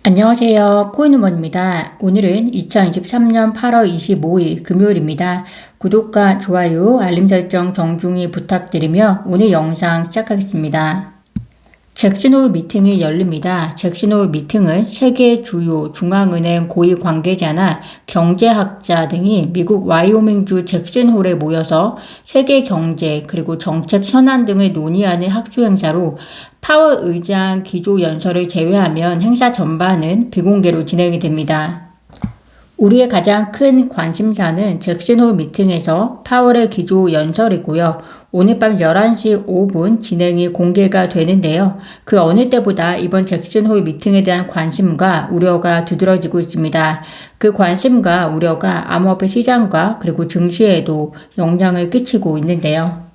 안녕하세요. 코인우먼입니다. 오늘은 2023년 8월 25일 금요일입니다. 구독과 좋아요, 알림 설정 정중히 부탁드리며 오늘 영상 시작하겠습니다. 잭슨홀 미팅이 열립니다. 잭슨홀 미팅은 세계 주요 중앙은행 고위 관계자나 경제학자 등이 미국 와이오밍주 잭슨홀에 모여서 세계 경제 그리고 정책 현안 등을 논의하는 학술 행사로 파월 의장 기조 연설을 제외하면 행사 전반은 비공개로 진행이 됩니다. 우리의 가장 큰 관심사는 잭슨홀 미팅에서 파월의 기조 연설이고요. 오늘 밤 11시 5분 진행이 공개가 되는데요. 그 어느 때보다 이번 잭슨홀 미팅에 대한 관심과 우려가 두드러지고 있습니다. 그 관심과 우려가 암호화폐 시장과 그리고 증시에도 영향을 끼치고 있는데요.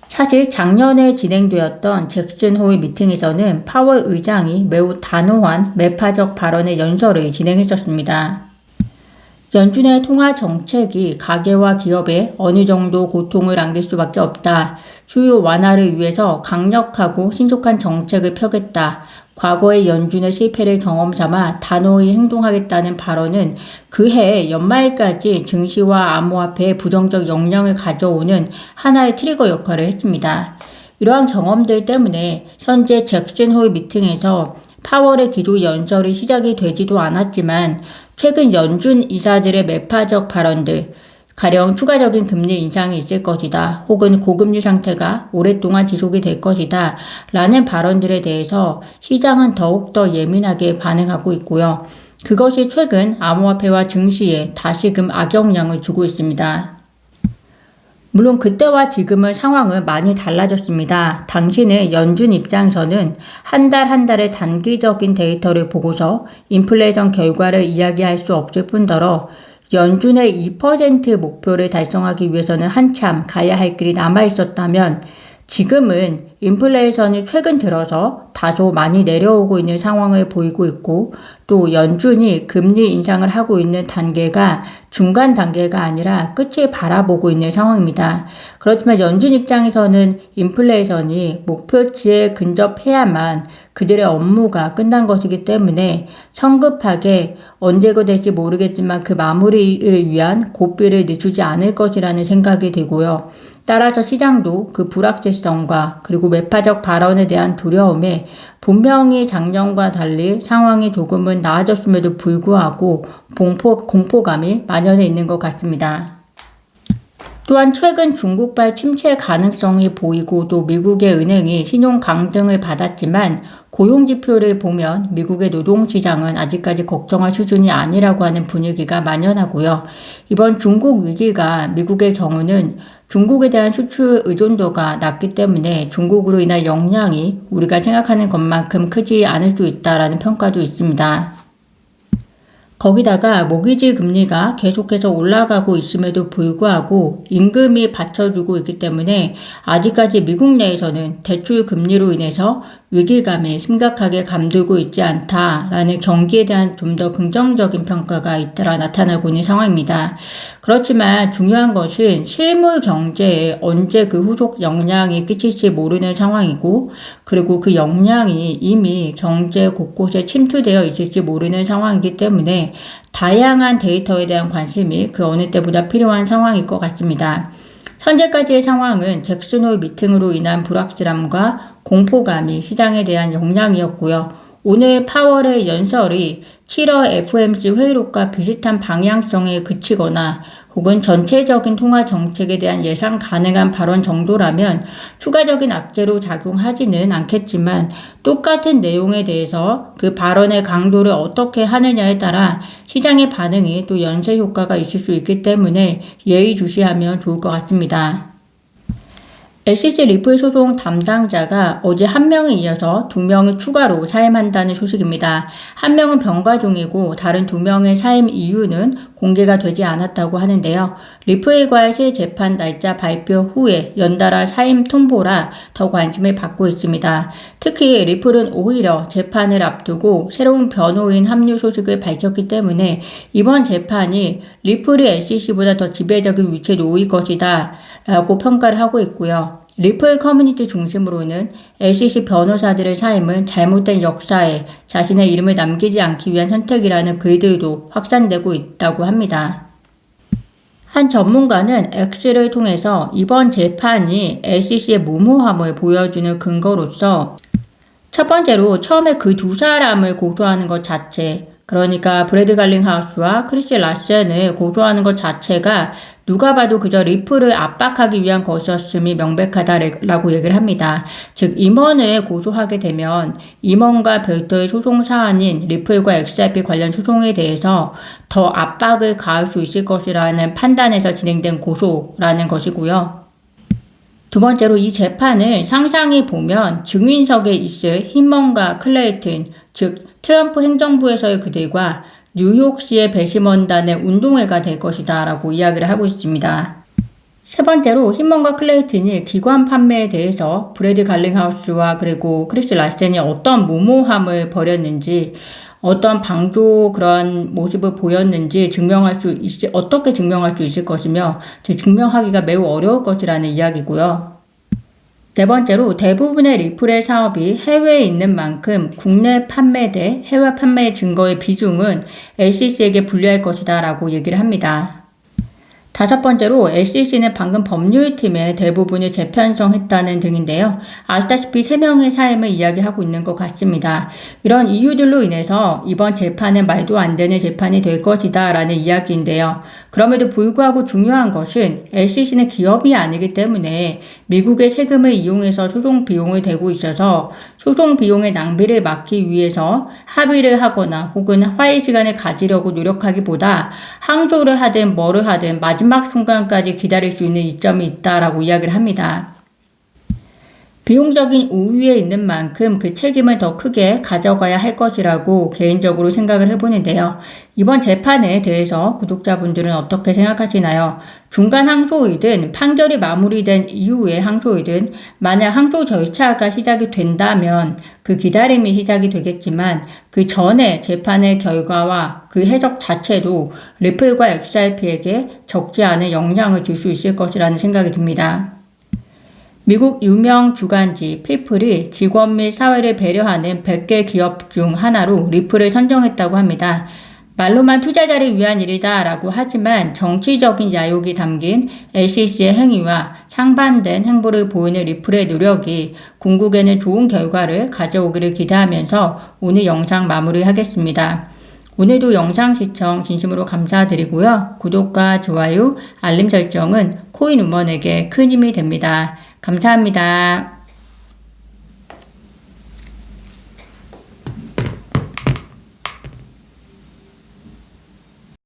사실 작년에 진행되었던 잭슨홀 미팅에서는 파월 의장이 매우 단호한 매파적 발언의 연설을 진행했었습니다. 연준의 통화 정책이 가계와 기업에 어느 정도 고통을 안길 수밖에 없다. 수요 완화를 위해서 강력하고 신속한 정책을 펴겠다. 과거의 연준의 실패를 경험 삼아 단호히 행동하겠다는 발언은 그해 연말까지 증시와 암호화폐에 부정적 영향을 가져오는 하나의 트리거 역할을 했습니다. 이러한 경험들 때문에 현재 잭슨홀 미팅에서 파월의 기조 연설이 시작이 되지도 않았지만 최근 연준 이사들의 매파적 발언들, 가령 추가적인 금리 인상이 있을 것이다, 혹은 고금리 상태가 오랫동안 지속이 될 것이다 라는 발언들에 대해서 시장은 더욱더 예민하게 반응하고 있고요. 그것이 최근 암호화폐와 증시에 다시금 악영향을 주고 있습니다. 물론 그때와 지금은 상황은 많이 달라졌습니다. 당시는 연준 입장에서는 한 달 한 달의 단기적인 데이터를 보고서 인플레이션 결과를 이야기할 수 없을 뿐더러 연준의 2% 목표를 달성하기 위해서는 한참 가야 할 길이 남아 있었다면 지금은 인플레이션이 최근 들어서 다소 많이 내려오고 있는 상황을 보이고 있고 또 연준이 금리 인상을 하고 있는 단계가 중간 단계가 아니라 끝을 바라보고 있는 상황입니다. 그렇지만 연준 입장에서는 인플레이션이 목표치에 근접해야만 그들의 업무가 끝난 것이기 때문에 성급하게 언제가 될지 모르겠지만 그 마무리를 위한 고비를 늦추지 않을 것이라는 생각이 들고요. 따라서 시장도 그 불확실성과 그리고 매파적 발언에 대한 두려움에 분명히 작년과 달리 상황이 조금은 나아졌음에도 불구하고 공포감이 만연해 있는 것 같습니다. 또한 최근 중국발 침체 가능성이 보이고 또 미국의 은행이 신용 강등을 받았지만 고용지표를 보면 미국의 노동시장은 아직까지 걱정할 수준이 아니라고 하는 분위기가 만연하고요. 이번 중국 위기가 미국의 경우는 중국에 대한 수출 의존도가 낮기 때문에 중국으로 인한 영향이 우리가 생각하는 것만큼 크지 않을 수 있다라는 평가도 있습니다. 거기다가 모기지 금리가 계속해서 올라가고 있음에도 불구하고 임금이 받쳐주고 있기 때문에 아직까지 미국 내에서는 대출 금리로 인해서 위기감이 심각하게 감돌고 있지 않다라는 경기에 대한 좀 더 긍정적인 평가가 잇따라 나타나고 있는 상황입니다. 그렇지만 중요한 것은 실물 경제에 언제 그 후속 영향이 끼칠지 모르는 상황이고 그리고 그 영향이 이미 경제 곳곳에 침투되어 있을지 모르는 상황이기 때문에 다양한 데이터에 대한 관심이 그 어느 때보다 필요한 상황일 것 같습니다. 현재까지의 상황은 잭슨홀 미팅으로 인한 불확실함과 공포감이 시장에 대한 영향이었고요. 오늘 파월의 연설이 7월 FOMC 회의록과 비슷한 방향성에 그치거나 혹은 전체적인 통화 정책에 대한 예상 가능한 발언 정도라면 추가적인 악재로 작용하지는 않겠지만 똑같은 내용에 대해서 그 발언의 강도를 어떻게 하느냐에 따라 시장의 반응이 또 연쇄 효과가 있을 수 있기 때문에 예의주시하면 좋을 것 같습니다. SEC 리플 소송 담당자가 어제 한 명에 이어서 2명을 추가로 사임한다는 소식입니다. 한 명은 병가 중이고 다른 2명의 사임 이유는 공개가 되지 않았다고 하는데요. 리플과의 새 재판 날짜 발표 후에 연달아 사임 통보라 더 관심을 받고 있습니다. 특히 리플은 오히려 재판을 앞두고 새로운 변호인 합류 소식을 밝혔기 때문에 이번 재판이 리플이 SEC보다 더 지배적인 위치에 놓일 것이다 라고 평가를 하고 있고요. 리플 커뮤니티 중심으로는 SEC 변호사들의 사임은 잘못된 역사에 자신의 이름을 남기지 않기 위한 선택이라는 글들도 확산되고 있다고 합니다. 한 전문가는 X를 통해서 이번 재판이 SEC의 무모함을 보여주는 근거로서 첫 번째로 처음에 그 두 사람을 고소하는 것 자체, 그러니까 브래드 갈링하우스와 크리스 라센을 고소하는 것 자체가 누가 봐도 그저 리플을 압박하기 위한 것이었음이 명백하다라고 얘기를 합니다. 즉 임원을 고소하게 되면 임원과 별도의 소송 사안인 리플과 XRP 관련 소송에 대해서 더 압박을 가할 수 있을 것이라는 판단에서 진행된 고소라는 것이고요. 두 번째로 이 재판을 상상해 보면 증인석에 있을 힘먼과 클레이튼, 즉 트럼프 행정부에서의 그들과 뉴욕시의 배심원단의 운동회가 될 것이다 라고 이야기를 하고 있습니다. 세 번째로 힘먼과 클레이튼이 기관 판매에 대해서 브래드 갈링하우스와 그리고 크리스 라센이 어떤 무모함을 벌였는지, 어떤 방조 그런 모습을 보였는지 어떻게 증명할 수 있을 것이며 증명하기가 매우 어려울 것이라는 이야기고요. 네 번째로 대부분의 리플의 사업이 해외에 있는 만큼 국내 판매 대 해외 판매 증거의 비중은 SEC에게 불리할 것이다 라고 얘기를 합니다. 다섯 번째로 SEC는 방금 법률팀의 대부분을 재편성했다는 등인데요. 아시다시피 3명의 사임을 이야기하고 있는 것 같습니다. 이런 이유들로 인해서 이번 재판은 말도 안 되는 재판이 될 것이다 라는 이야기인데요. 그럼에도 불구하고 중요한 것은 SEC는 기업이 아니기 때문에 미국의 세금을 이용해서 소송 비용을 대고 있어서 소송 비용의 낭비를 막기 위해서 합의를 하거나 혹은 화해 시간을 가지려고 노력하기보다 항소를 하든 뭐를 하든 마지막 순간까지 기다릴 수 있는 이점이 있다라고 이야기를 합니다. 비용적인 우위에 있는 만큼 그 책임을 더 크게 가져가야 할 것이라고 개인적으로 생각을 해보는데요. 이번 재판에 대해서 구독자분들은 어떻게 생각하시나요? 중간 항소이든 판결이 마무리된 이후의 항소이든 만약 항소 절차가 시작이 된다면 그 기다림이 시작이 되겠지만 그 전에 재판의 결과와 그 해석 자체도 리플과 XRP에게 적지 않은 영향을 줄 수 있을 것이라는 생각이 듭니다. 미국 유명 주간지 피플이 직원 및 사회를 배려하는 100개 기업 중 하나로 리플을 선정했다고 합니다. 말로만 투자자를 위한 일이다 라고 하지만 정치적인 야욕이 담긴 SEC의 행위와 상반된 행보를 보이는 리플의 노력이 궁극에는 좋은 결과를 가져오기를 기대하면서 오늘 영상 마무리하겠습니다. 오늘도 영상 시청 진심으로 감사드리고요. 구독과 좋아요, 알림 설정은 코인우먼에게 큰 힘이 됩니다. 감사합니다.